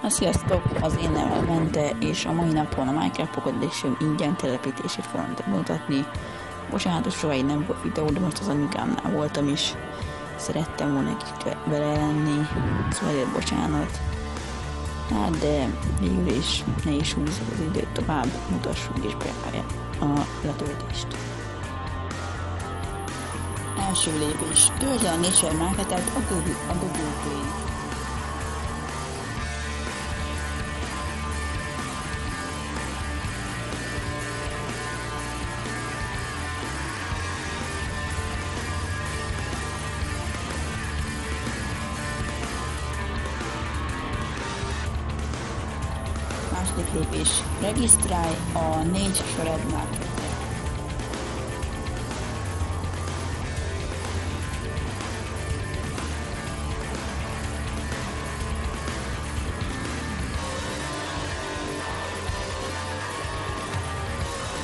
Sziasztok! Az én nevem Mente, és a mai napon a Minecraft Pocket Edition ingyen telepítését fogom mutatni. Bocsánat, sokáig nem volt videó, de most az anyukámnál voltam is. Szerettem volna egy vele lenni, szóval ezért bocsánat. Hát de végül is ne is húzzuk az időt tovább, mutassuk is be a letöltést. Első lépés. Töltsd a Nature Marketet a Google Play. Második lépés. Regisztrálj a Nature Marketre.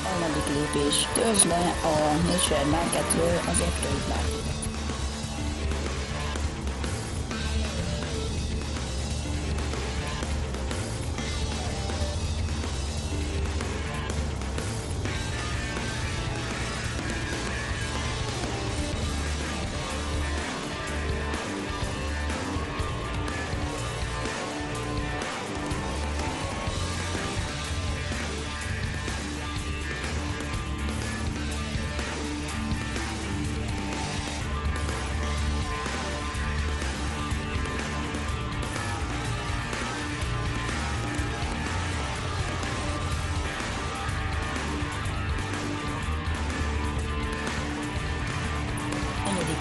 Harmadik lépés. Töltsd le a Nature Marketről az upgrade-t.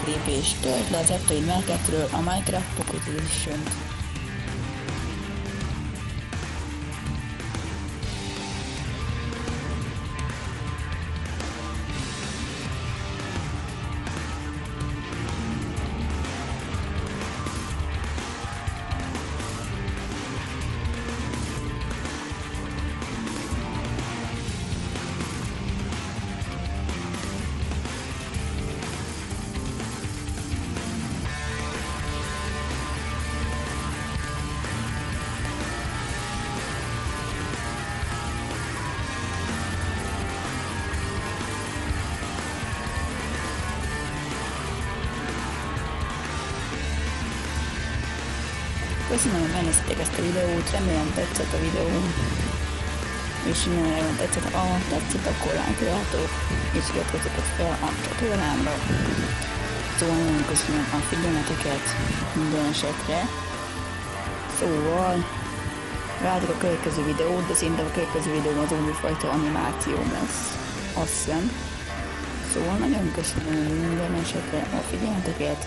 Lépés. Töltsd le az Upgrade Marketről a Minecraft Pocket Edition-t. Köszönöm, hogy megnéztétek ezt a videót, remélem tetszett a videó, és remélem tetszett, ha tetszett, akkor lájkoljátok, és iratkozzatok fel a csatornámra. Szóval nagyon köszönöm a figyelmeteket minden esetre. Szóval várjuk a következő videót, de szerintem a következő videó az újfajta animáció lesz, azt hiszem. Szóval nagyon köszönöm minden esetre a figyelmeteket.